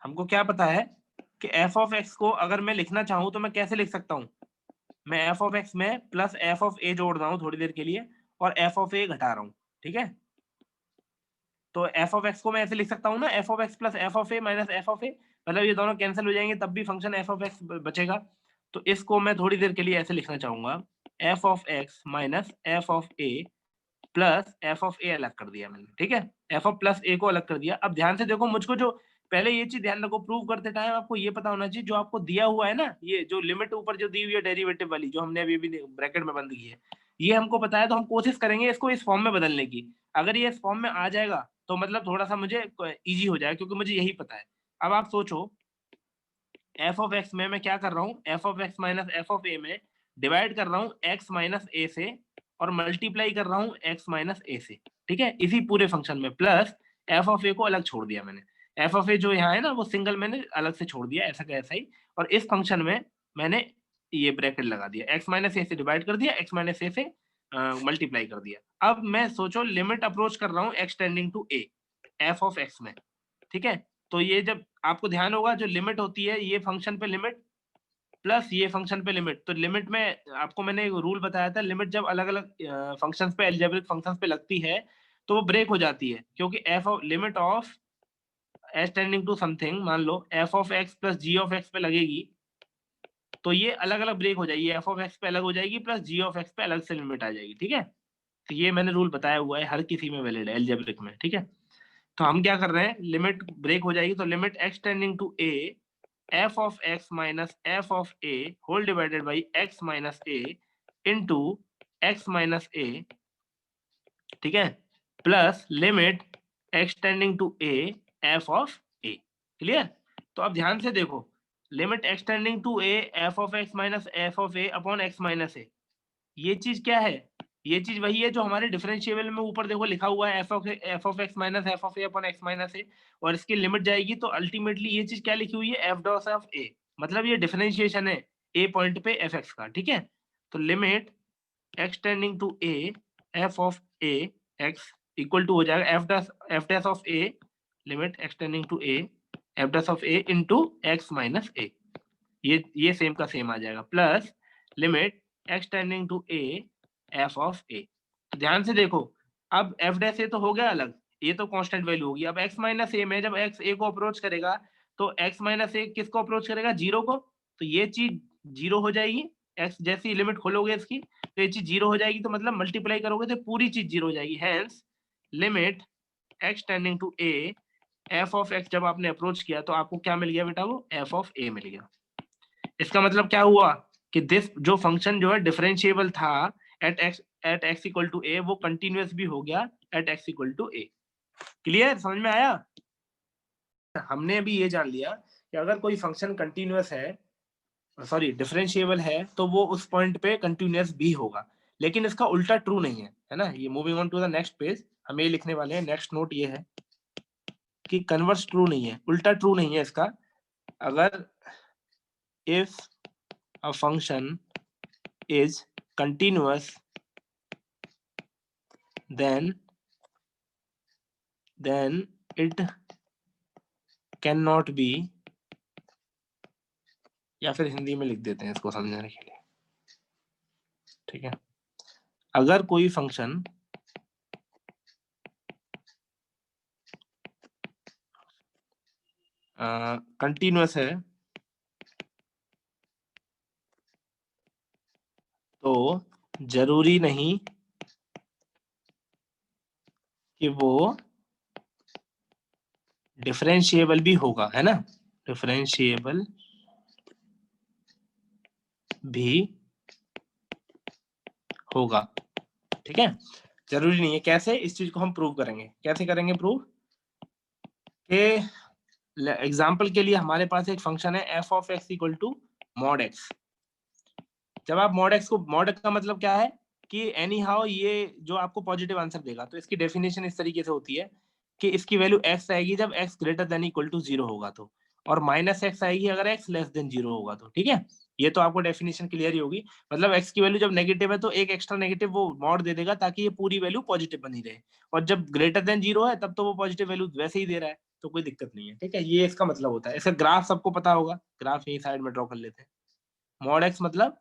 हमको क्या पता है कि एफ ऑफ एक्स को अगर मैं लिखना चाहूं तो मैं कैसे लिख सकता हूं, मैं एफ ऑफ एक्स में प्लस एफ ऑफ ए जोड़ रहा हूं थोड़ी देर के लिए और एफ ऑफ ए घटा रहा हूं, ठीक है। तो एफ ऑफ एक्स को मैं ऐसे लिख सकता हूं ना, F of X plus F of A minus F of A, मतलब ये दोनों कैंसिल हो जाएंगे तब भी फंक्शन एफ ऑफ एक्स बचेगा। तो इसको मैं थोड़ी देर के लिए ऐसे लिखना चाहूंगा, F of x minus F of A plus F of A अलग कर दिया मैंने, ठीक है, एफ ऑफ प्लस ए को अलग कर दिया। अब ध्यान से देखो, मुझको जो पहले ये चीज ध्यान रखो, प्रूव करते टाइम आपको ये पता होना चाहिए जो आपको दिया हुआ है ना, ये जो लिमिट ऊपर जो दी हुई है डेरिवेटिव वाली, जो हमने अभी ब्रैकेट में बंद की है, ये हमको पता है, तो हम कोशिश करेंगे इसको इस फॉर्म में बदलने की। अगर ये इस फॉर्म में आ जाएगा तो मतलब थोड़ा सा मुझे इजी हो जाएगा, क्योंकि मुझे यही पता है। अब आप सोचो, एफ ऑफ एक्स में मैं क्या कर रहा हूँ, F of x minus F of A में डिवाइड कर रहा हूँ एक्स माइनस ए से, और मल्टीप्लाई कर रहा हूँ एक्स माइनस ए से, ठीक है, इसी पूरे फंक्शन में, प्लस एफ ऑफ ए को अलग छोड़ दिया मैंने, एफ ऑफ ए जो यहाँ है ना वो सिंगल मैंने अलग से छोड़ दिया, ऐसा कैसा ही, और इस फंक्शन में मैंने ये ब्रैकेट लगा दिया, एक्स माइनस ए से डिवाइड कर दिया, एक्स माइनस ए से मल्टीप्लाई कर दिया। अब मैं सोचो लिमिट अप्रोच कर रहा हूँ x tending to A, F of x में, ठीक है। तो ये जब आपको ध्यान होगा, जो लिमिट होती है ये फंक्शन पे लिमिट प्लस ये फंक्शन पे लिमिट, तो लिमिट में आपको मैंने एक रूल बताया था, लिमिट जब अलग अलग फंक्शंस पे, अलजेब्रिक फंक्शंस पे लगती है तो वो ब्रेक हो जाती है, क्योंकि F of limit of S tending to something, मान लो F of X plus G of X पे लगेगी, तो ये अलग अलग ब्रेक हो जाएगी, एफ ऑफ एक्स पे अलग हो जाएगी प्लस जी ऑफ एक्स पे अलग से लिमिट आ जाएगी, ठीक है। तो ये मैंने रूल बताया हुआ है, हर किसी में वैलिड है अलजेब्रिक में, ठीक है। तो हम क्या कर रहे हैं, लिमिट ब्रेक हो जाएगी, तो limit x tending to A F of x minus F of A whole divided by X minus A into X minus A, ठीक है, plus limit x tending to A F of A. Clear? तो अब ध्यान से देखो, limit x tending to A F of x minus F of A upon x minus A, ये चीज क्या है, ये चीज वही है जो हमारे डिफरेंशिएबल में ऊपर देखो लिखा हुआ है, F of x minus F of A upon x minus A, और इसकी लिमिट जाएगी तो अल्टीमेटली ये चीज क्या लिखी हुई है, एफ डॉट ऑफ ए, मतलब ये डिफरेंशिएशन है ए पॉइंट पे एफ एक्स का, ठीक है। तो limit x tending to A F of A X equal to हो जाएगा F dash of A, limit x tending to A F dash of A into X minus A, ये सेम का सेम आ जाएगा, plus limit x tending to A F of A. तो ध्यान से देखो, अब एफ डैश ए तो हो गया अलग, ये तो कांस्टेंट वैल्यू होगी। अब एक्स माइनस ए में जब एक्स ए को अप्रोच करेगा तो एक्स माइनस ए किसको अप्रोच करेगा, जीरो को, तो ये चीज जीरो हो जाएगी, एक्स जैसी लिमिट खोलोगे इसकी तो ये चीज जीरो हो जाएगी, तो मतलब मल्टीप्लाई करोगे तो पूरी चीज जीरो हो जाएगी, hence limit x tending to A F of x जब आपने अप्रोच किया तो आपको क्या मिल गया बेटा, वो एफ ऑफ ए मिल गया। इसका मतलब क्या हुआ कि दिस जो फंक्शन जो है डिफरेंशिएबल था at x equal to a, वो कंटिन्यूअस भी हो गया at x equal to a. Clear, समझ में आया? हमने अभी ये जान लिया कि अगर कोई फंक्शन कंटिन्यूअस है, सॉरी डिफरेंशिएबल है, तो वो उस पॉइंट पे कंटिन्यूअस भी होगा, लेकिन इसका उल्टा ट्रू नहीं है ना। ये moving on to the next page, हम ये लिखने वाले हैं, नेक्स्ट नोट ये है कि कन्वर्स ट्रू नहीं है, उल्टा ट्रू नहीं है इसका। अगर if a function is continuous then it cannot be, या फिर हिंदी में लिख देते हैं इसको समझने के लिए, ठीक है। अगर कोई फंक्शन कंटिन्यूअस है तो जरूरी नहीं कि वो डिफरेंशिएबल भी होगा, है ना, डिफरेंशिएबल भी होगा, ठीक है। जरूरी नहीं है, कैसे, इस चीज को हम प्रूव करेंगे। कैसे करेंगे प्रूव, के एग्जाम्पल के लिए हमारे पास एक फंक्शन है F of x equal to mod x. जब आप मॉड एक्स को, मॉड का मतलब क्या है कि एनी हाउ ये जो आपको पॉजिटिव आंसर देगा, तो इसकी डेफिनेशन इस तरीके से होती है कि इसकी वैल्यू एक्स आएगी जब x greater than equal to zero होगा तो, और माइनस एक्स आएगी अगर एक्स लेस देन जीरो होगा तो, ठीक है। ये तो आपको डेफिनेशन क्लियर ही होगी, मतलब एक्स की वैल्यू जब नेगेटिव है तो एक एक्स्ट्रा नेगेटिव वो मॉड दे देगा ताकि ये पूरी वैल्यू पॉजिटिव बनी रहे, और जब ग्रेटर देन जीरो है तब तो वो पॉजिटिव वैल्यू वैसे ही दे रहा है, तो कोई दिक्कत नहीं है, ठीक है। ये इसका मतलब होता है। इसका ग्राफ सबको पता होगा, ग्राफ यही साइड में ड्रॉ कर लेते हैं। मॉड एक्स मतलब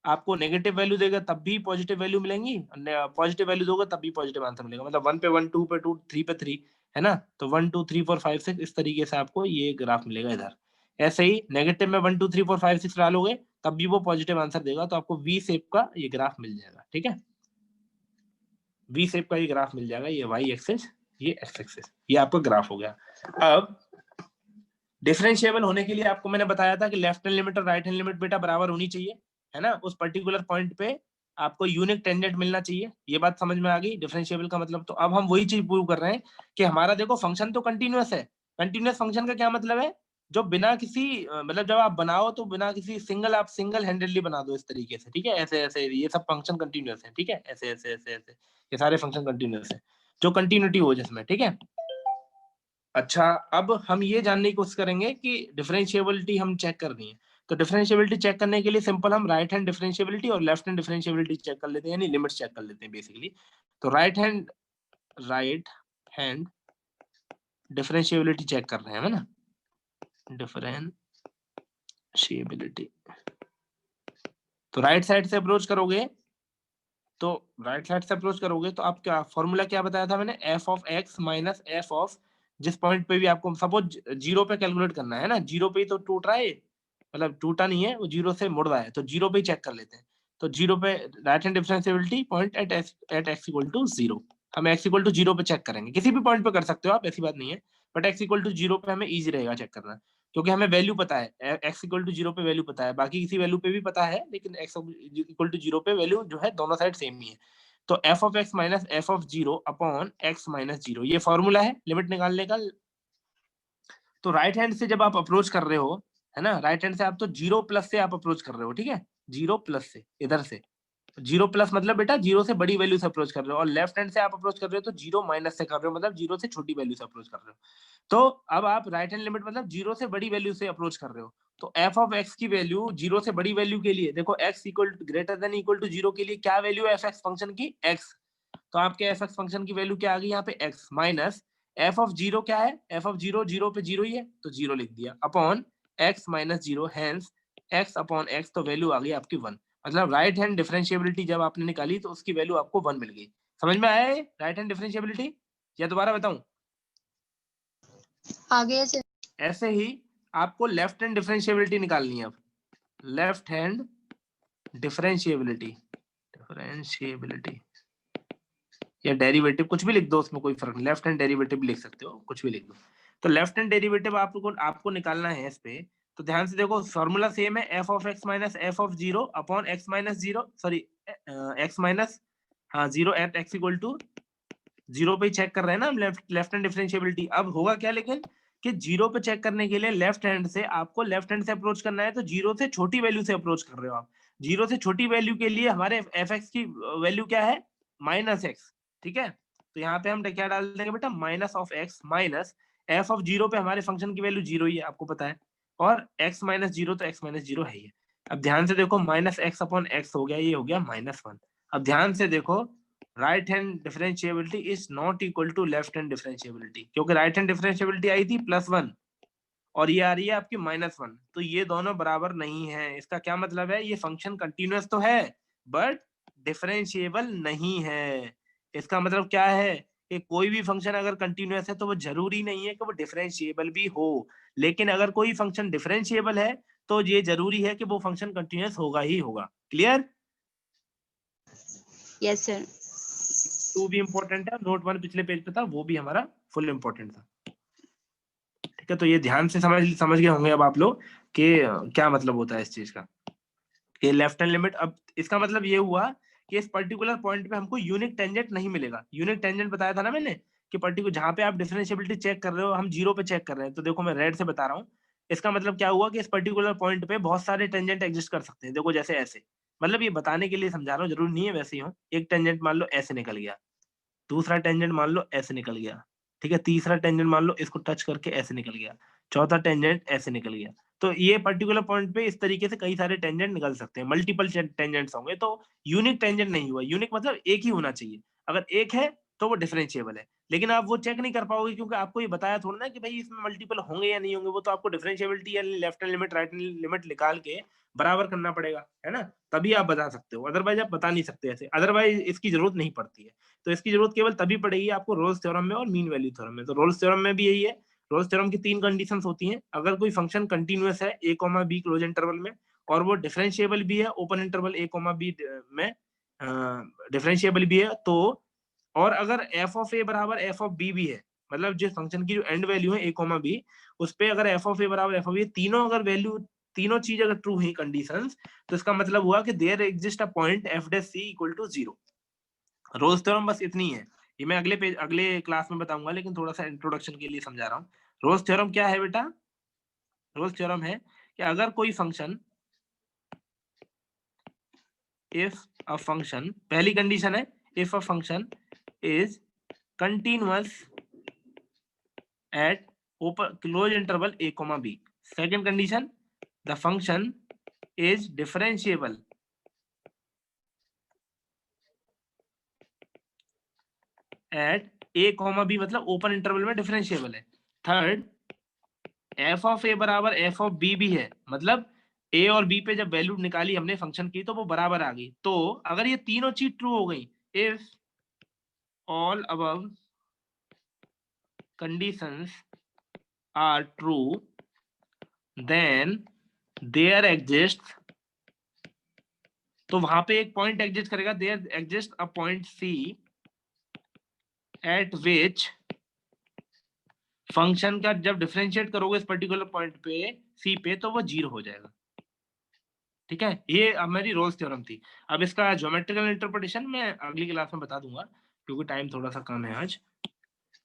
आपको नेगेटिव वैल्यू देगा तब भी पॉजिटिव वैल्यू मिलेंगी, पॉजिटिव वैल्यू दोगे तब भी पॉजिटिव आंसर मिलेगा, मतलब 1 पे 1, 2 पे 2, 3 पे 3, है ना। तो 1 2 3 4 5 6 इस तरीके से आपको ये ग्राफ मिलेगा इधर। ऐसे ही नेगेटिव में 1 2 3 4 5 6 डालोगे तब भी वो पॉजिटिव आंसर देगा, तो आपको वी शेप का ये ग्राफ मिल जाएगा, ठीक है। वी शेप का ये ग्राफ मिल जाएगा, ये वाई एक्सिस, ये एक्स एक्सिस, ये आपका ग्राफ हो गया। अब डिफरेंशिएबल होने के लिए आपको मैंने बताया था कि लेफ्ट हैंड लिमिट और राइट हैंड लिमिट बेटा बराबर होनी चाहिए, है ना। उस पर्टिकुलर पॉइंट पे आपको यूनिक टेंजेंट मिलना चाहिए। ये बात समझ में आ गई डिफरेंशिएबल का मतलब। तो अब हम वही चीज प्रूव कर रहे हैं कि हमारा देखो फंक्शन तो कंटिन्यूअस है। कंटिन्यूअस फंक्शन का क्या मतलब है, जो बिना किसी मतलब जब आप बनाओ तो बिना किसी सिंगल, आप सिंगल हैंडेडली बना दो इस तरीके से, ठीक है, ऐसे ऐसे, ये सब फंक्शन कंटिन्यूअस है, ठीक है, ऐसे ऐसे ऐसे ऐसे, ये सारे फंक्शन कंटिन्यूअस है, जो कंटिन्यूटी हो जिसमें, ठीक है। अच्छा, अब हम ये जानने की कोशिश करेंगे कि डिफरेंशिएबिलिटी हम चेक करनी है। तो डिफरेंशिएबिलिटी चेक करने के लिए सिंपल हम राइट हैंड डिफरेंशिएबिलिटी और लेफ्ट हैंड डिफरेंशिएबिलिटी चेक कर लेते हैं, यानी लिमिट्स चेक कर लेते हैं बेसिकली। तो राइट हैंड डिफरेंशिएबिलिटी चेक कर रहे हैं ना, डिफरेंशिएबिलिटी। तो राइट साइड से अप्रोच करोगे तो आप क्या फॉर्मूला क्या बताया था मैंने, F of x minus F of, जिस पॉइंट पे भी आपको सपोज जीरो पे कैलकुलेट करना है ना, जीरो पे ही तो टूट रहा है, मतलब टूटा नहीं है वो, जीरो से मुड़ रहा है, तो जीरो पे ही चेक कर लेते हैं। तो जीरो पे right hand differentiability point at x equal to zero, हम एक्स इक्वल टू जीरो पे चेक करेंगे। किसी भी पॉइंट पे कर सकते हो आप, ऐसी बात नहीं है, but x equal to zero पे हमें इजी रहेगा चेक करना, क्योंकि हमें वैल्यू पता है, एक्स इक्वल टू जीरो पे वैल्यू पता है, बाकी किसी वैल्यू पे भी पता है, लेकिन एक्स इक्वल टू जीरो पे वैल्यू जो है दोनों साइड सेम ही है। तो F of x minus F of zero upon x minus zero, ये फॉर्मूला है लिमिट निकालने का। तो राइट हैंड से जब आप अप्रोच कर रहे हो, है ना, राइट हैंड से आप तो जीरो प्लस से आप अप्रोच कर रहे हो, ठीक है, जीरो प्लस से, इधर से जीरो प्लस मतलब बेटा जीरो से बड़ी वैल्यू से अप्रोच कर रहे हो, और लेफ्ट हैंड से आप अप्रोच कर रहे हो तो जीरो माइनस से कर रहे हो, मतलब जीरो से छोटी वैल्यू से अप्रोच कर रहे हो। तो अब आप राइट हैंड लिमिट मतलब जीरो से बड़ी वैल्यू से अप्रोच कर रहे हो। तो एफ ऑफ एक्स की वैल्यू जीरो से बड़ी वैल्यू के लिए देखो, x equal greater than equal to zero के लिए क्या वैल्यू है एफ एक्स फंक्शन की, एक्स। तो आपके एफ एक्स फंक्शन की वैल्यू क्या आ गई यहाँ पे, x minus F of zero क्या है, एफ ऑफ जीरो, जीरो पे जीरो ही है तो जीरो लिख दिया, upon x minus zero, hence x upon x, तो वैल्यू आ गई आपकी वन। मतलब राइट हैंड डिफरेंशिएबिलिटी जब आपने निकाली तो उसकी वैल्यू आपको वन मिल गई। समझ में आया है राइट हैंड डिफरेंशिएबिलिटी, या दोबारा बताऊं? आगे से ऐसे ही आपको लेफ्ट हैंड डिफरेंशिएबिलिटी निकालनी है। अब लेफ्ट हैंड डिफरेंशिएबिलिटी या डेरिवेटिव, कुछ भी लिख दो, उसमें कोई फर्क नहीं, लेफ्ट हैंड डेरिवेटिव लिख सकते हो, कुछ भी लिख दो। तो लेफ्ट हैंड डेरिवेटिव आपको निकालना है इस पे। तो ध्यान से देखो, फॉर्मूला सेम है, F of x minus F of zero upon x minus zero, sorry x minus, हाँ, zero at x equal to zero पे चेक कर रहे हैं ना हम, लेफ्ट हैंड डिफरेंशिएबिलिटी। अब होगा क्या लेकिन, कि जीरो पे चेक करने के लिए लेफ्ट हैंड से आपको लेफ्ट हैंड से अप्रोच करना है, तो जीरो से छोटी वैल्यू से अप्रोच कर रहे हो आप। जीरो से छोटी वैल्यू के लिए हमारे एफ एक्स की वैल्यू क्या है, माइनस एक्स, ठीक है। तो यहाँ पे हम क्या डाल देंगे बेटा, minus of x minus F of zero पे हमारे फंक्शन की वैल्यू जीरो ही है, आपको पता है, और एक्स माइनस जीरो, तो एक्स माइनस जीरो है ही। अब ध्यान से देखो, माइनस एक्स अपॉन एक्स हो गया, ये हो गया माइनस वन। अब ध्यान से देखो, right hand differentiability is not equal to left hand differentiability, क्योंकि राइट हैंड डिफरेंशिएबिलिटी आई थी प्लस वन और ये आ रही है आपकी माइनस वन, तो ये दोनों बराबर नहीं है। इसका क्या मतलब है, ये फंक्शन कंटिन्यूअस तो है बट डिफरेंशिएबल नहीं है। इसका मतलब क्या है कि कोई भी फंक्शन अगर कंटिन्यूअस है तो वो जरूरी नहीं है कि वो डिफरेंशिएबल भी हो, लेकिन अगर कोई फंक्शन डिफरेंशिएबल है तो ये जरूरी है कि वो फंक्शन कंटिन्यूअस होगा ही होगा। क्लियर? Yes sir. टू भी इंपॉर्टेंट है, नोट वन पिछले पेज पे था, वो भी हमारा फुल इंपॉर्टेंट था, ठीक है। तो ये ध्यान से समझ गए होंगे अब आप लोग कि क्या मतलब होता है इस चीज का, कि लेफ्ट हैंड लिमिट। अब इसका मतलब ये हुआ कि इस पर्टिकुलर पॉइंट पे हमको यूनिक टेंजेंट नहीं मिलेगा। यूनिक टेंजेंट बताया था ना मैंने, कि पर्टिकुलर जहां पे आप डिफरेंशिएबिलिटी चेक कर रहे हो, हम जीरो पे चेक कर रहे हैं, तो देखो मैं रेड से बता रहा हूँ। इसका मतलब क्या हुआ कि इस पर्टिकुलर पॉइंट पे बहुत सारे टेंजेंट एग्जिस्ट कर सकते हैं। देखो जैसे ऐसे, मतलब ये बताने के लिए समझा रहा हूँ, जरूरी नहीं है वैसे ही हो। एक टेंजेंट मान लो ऐसे निकल गया, दूसरा टेंजेंट मान लो ऐसे निकल गया, ठीक है, तीसरा टेंजेंट मान लो इसको टच करके ऐसे निकल गया, चौथा टेंजेंट ऐसे निकल गया। तो ये पर्टिकुलर पॉइंट पे इस तरीके से कई सारे टेंजेंट निकल सकते हैं, मल्टीपल टेंजेंट्स होंगे, तो यूनिक टेंजेंट नहीं हुआ। यूनिक मतलब एक ही होना चाहिए, अगर एक है तो वो डिफरेंशिएबल है, लेकिन आप वो चेक नहीं कर पाओगे क्योंकि आपको ये बताया थोड़ा ना कि भाई इसमें मल्टीपल होंगे या नहीं होंगे। वो तो आपको डिफरेंशिएबिलिटी या left hand limit right hand limit निकाल के बराबर करना पड़ेगा, है ना, तभी आप बता सकते हो, अदरवाइज आप बता नहीं सकते ऐसे, अदरवाइज इसकी जरूरत नहीं पड़ती है। तो इसकी जरूरत केवल तभी पड़ेगी आपको रोल्स थ्योरम में और मीन वैल्यू थ्योरम में। तो रोल्स थ्योरम में भी यही है, रोल्स थ्योरम की तीन कंडीशंस होती हैं। अगर कोई फंक्शन कंटिन्यूअस है a, b क्लोज इंटरवल में, और वो डिफरेंशिएबल भी है ओपन इंटरवल a, b में डिफरेंशिएबल भी है, तो और अगर f ऑफ a बराबर f ऑफ b भी है, मतलब जिस फंक्शन की जो एंड वैल्यू है a कॉमा b, उस पे अगर f ऑफ a बराबर f ऑफ a, तीनों अगर वैल्यू, तीनों चीज अगर ट्रू हुई कंडीशंस, तो इसका मतलब हुआ कि there exist a point f dash c equal to 0। Rolle's theorem बस इतनी है, ये मैं अगले पेज अगले क्लास में बताऊंगा, लेकिन थोड़ा सा इंट्रोडक्शन के लिए समझा रहा हूँ। रोल्स थ्योरम क्या है बेटा? रोल्स थ्योरम है कि अगर कोई फंक्शन, इफ अ फंक्शन, पहली कंडीशन है if a function is continuous at open close interval a comma b. Second condition, the function is differentiable at a comma b, मतलब ओपन इंटरवल में डिफरेंशिएबल है। थर्ड, f ऑफ a बराबर f ऑफ b भी है, मतलब a और b पे जब वैल्यू निकाली हमने फंक्शन की तो वो बराबर आ गई। तो अगर ये तीनों चीज ट्रू हो गई, if all above conditions are true, then there exist, तो वहां पे एक पॉइंट एग्जिस्ट करेगा, there exist a point c at which function का जब डिफरेंशिएट करोगे इस पर्टिकुलर पॉइंट पे सी पे, तो वो 0 हो जाएगा। ठीक है, ये हमारी रोल्स थ्योरम थी। अब इसका ज्योमेट्रिकल इंटरप्रिटेशन मैं अगली क्लास में बता दूंगा, क्योंकि टाइम थोड़ा सा कम है आज।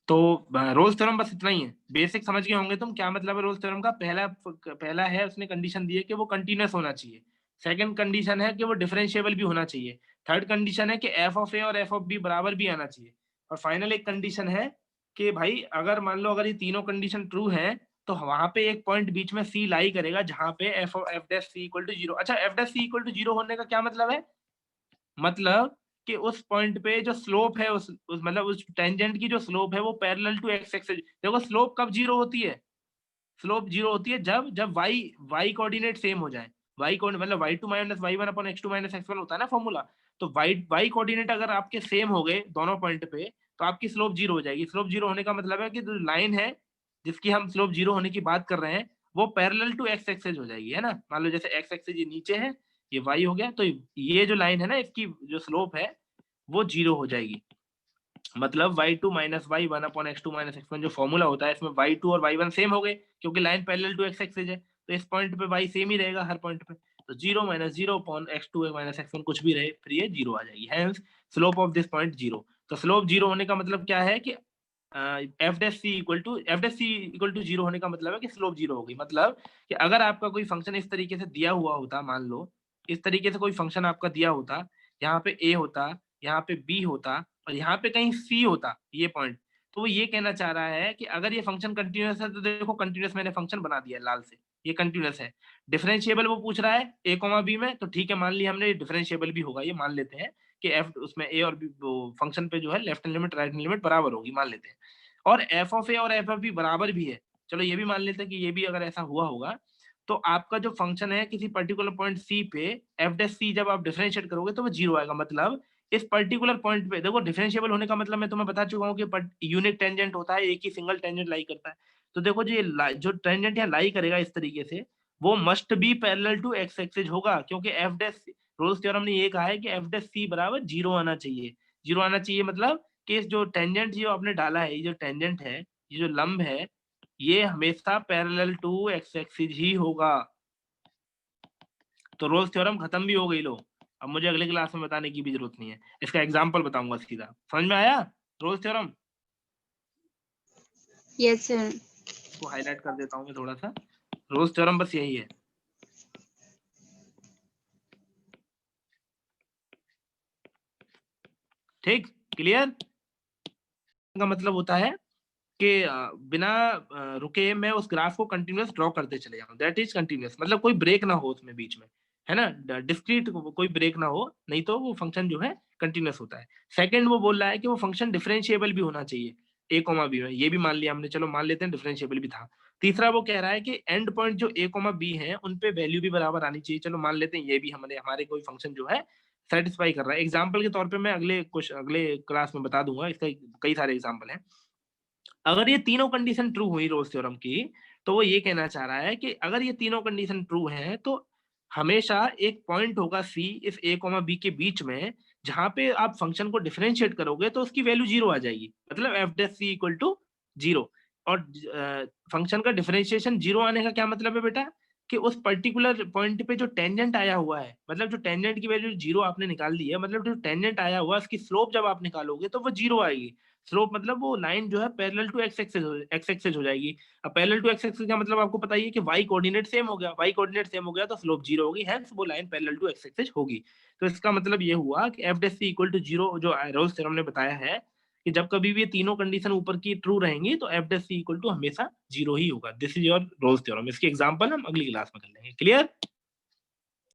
तो रोल्स थ्योरम बस इतना ही है, बेसिक समझ गए होंगे तुम क्या मतलब है रोल्स थ्योरम का। पहला है, उसने कंडीशन दी है कि वो कंटिन्यूअस होना चाहिए। सेकंड कंडीशन है कि वो डिफरेंशिएबल भी होना चाहिए। थर्ड कंडीशन है कि एफ ऑफ ए और एफ ऑफ बी बराबर भी आना चाहिए। और फाइनल एक कंडीशन है कि भाई अगर मान लो अगर ये तीनों कंडीशन ट्रू है, तो वहां पे एक पॉइंट बीच में सी लाई करेगा जहां पे f dash c equal to 0। अच्छा, f dash c equal to 0 होने का क्या मतलब है? मतलब कि उस पॉइंट पे जो स्लोप है, उस मतलब उस टेंजेंट की जो स्लोप है वो पैरेलल टू एक्स एक्सिस। देखो स्लोप कब 0 होती है? स्लोप 0 होती है जब जब y कोऑर्डिनेट सेम हो जाए। y को मतलब y2 minus y1 upon x2 minus x1 होता है ना फॉर्मूला। तो y कोऑर्डिनेट अगर आपके सेम हो गए दोनों पॉइंट पे, तो आपकी स्लोप 0 हो जाएगी। स्लोप 0 होने का मतलब है कि जो लाइन है जिसकी हम स्लोप 0 होने की बात कर रहे हैं, वो पैरेलल टू एक्स एक्सिस हो जाएगी, है ना। मान लो जैसे एक्स एक्सिस ये नीचे है, ये y हो गया, तो ये जो लाइन है ना, इसकी जो स्लोप है वो 0 हो जाएगी। मतलब y2 minus y1 upon x2 minus x1 जो फॉर्मूला होता है, इसमें y2 और y1 सेम हो गए, क्योंकि line parallel to x axis है। तो इस पॉइंट पे y सेम ही रहेगा हर पॉइंट पे। तो 0 minus 0 upon x2 minus x1 कुछ भी रहे, फिर ये 0 आ जाएगी। Hence slope of this point 0। तो स्लोप 0 होने का मतलब क्या है कि f dash c equal to 0 होने का मतलब है कि स्लोप 0 होगी। मतलब कि अगर आपका कोई फंक्शन इस तरीके से दिया हुआ होता, मान लो इस तरीके से कोई फंक्शन आपका दिया होता, यहाँ पे a होता, यहाँ पे b होता और यहाँ पे कहीं c होता, ये पॉइंट, तो वो ये कहना चाह रहा है कि अगर ये फंक्शन कंटिन्यूअस है, तो देखो कंटिन्यूअस मैंने फंक्शन बना दिया लाल से, ये कंटिन्यूअस है। डिफरेंशिएबल वो पूछ रहा है a कॉमा b में, तो ठीक है मान लिया हमने, डिफरेंशिएबल भी होगा, ये मान लेते हैं कि एफ उसमें ए और बी फंक्शन पे जो है left hand limit right hand limit बराबर होगी, मान लेते हैं। और एफ ऑफ ए और एफ ऑफ बी बराबर भी है, चलो ये भी मान लेते हैं कि ये भी अगर ऐसा हुआ होगा, तो आपका जो फंक्शन है किसी पर्टिकुलर पॉइंट सी पे एफ डैश सी जब आप डिफरेंशिएट करोगे तो वो 0 आएगा। मतलब इस पर्टिकुलर पॉइंट पे देखो, डिफरेंशिएबल होने का मतलब मैं तुम्हें बता चुका हूँ कि यूनिक टेंजेंट होता है, एक ही सिंगल टेंजेंट लाई करता है। तो देखो जो टेंजेंट यहाँ लाई करेगा इस तरीके से, वो must be parallel to x axis होगा, क्योंकि एफ डैश रोल्स थ्योरम ने ये कहा है कि एफ डैश सी बराबर 0 आना चाहिए। 0 आना चाहिए मतलब कि इस जो टेंजेंट जो आपने डाला है, ये जो टेंजेंट है, ये जो लंब है, ये हमेशा पैरेलल टू एक्स एक्सिस ही होगा। तो रोल्स थ्योरम खत्म भी हो गई लो। अब मुझे अगले क्लास में बताने की भी जरूरत नहीं है, इसका एग्जांपल बताऊंगा सीधा। समझ में आया रोल्स थ्योरम? Yes sir. इसको हाईलाइट कर देता हूँ मैं थोड़ा सा। रोल्स थ्योरम बस यही है। ठीक, क्लियर? का मतलब होता है कि बिना रुके मैं उस ग्राफ को कंटिन्यूअस ड्रॉ करते चले जाऊं, दैट इज कंटिन्यूअस। मतलब कोई ब्रेक ना हो उसमें बीच में, है ना, डिस्क्रीट कोई ब्रेक ना हो, नहीं तो वो फंक्शन जो है कंटिन्यूअस होता है। सेकंड वो बोल रहा है कि वो फंक्शन डिफरेंशिएबल भी होना चाहिए a कॉमा b में, ये भी मान लिया हमने, चलो मान लेते हैं डिफरेंशिएबल भी था। तीसरा वो कह रहा है कि एंड पॉइंट जो a कॉमा b है उन पे वैल्यू भी बराबर आनी चाहिए, चलो मान लेते हैं ये भी हमारे कोई फंक्शन जो है सेटिस्फाई कर रहा है। एग्जाम्पल के तौर पर मैं अगले क्लास में बता दूंगा, इसका कई सारे एग्जाम्पल हैं। अगर ये तीनों कंडीशन ट्रू हुई रोल्स थ्योरम की, तो वो ये कहना चाह रहा है कि अगर ये तीनों कंडीशन ट्रू हैं, तो हमेशा एक पॉइंट होगा सी इस a कॉमा b के बीच में, जहां पे आप फंक्शन को डिफरेंशिएट करोगे तो उसकी वैल्यू 0 आ जाएगी। मतलब f dash c equal to zero. और फंक्शन का डिफरेंशिएशन जीरो आने का क्या मतलब है बेटा, कि उस पर्टिकुलर पॉइंट पे जो टेंजेंट आया हुआ है, मतलब जो टेंजेंट की वैल्यू जीरो आपने निकाल दी है, मतलब जो टेंजेंट आया हुआ है उसकी स्लोप जब आप निकालोगे तो वो जीरो आएगी। स्लोप मतलब वो लाइन जो है पैरेलल टू एक्स एक्सेस हो जाएगी। अब पैरेलल टू एक्स एक्सेस का मतलब आपको पता ही है कि वाई कोऑर्डिनेट सेम हो गया, वाई कोऑर्डिनेट सेम हो गया तो स्लोप जीरो होगी, हेंस वो line parallel to x axes होगी। तो इसका मतलब ये हुआ कि f dash c equal to zero, जो रोल्स थ्योरम ने बताया है कि जब कभी भी ये तीनों कंडीशन ऊपर की ट्रू रहेंगी तो f dash c equal to हमेशा जीरो ही होगा। This is your Rolle's theorem. इसकी एग्जांपल हम अगली क्लास में कर लेंगे। क्लियर?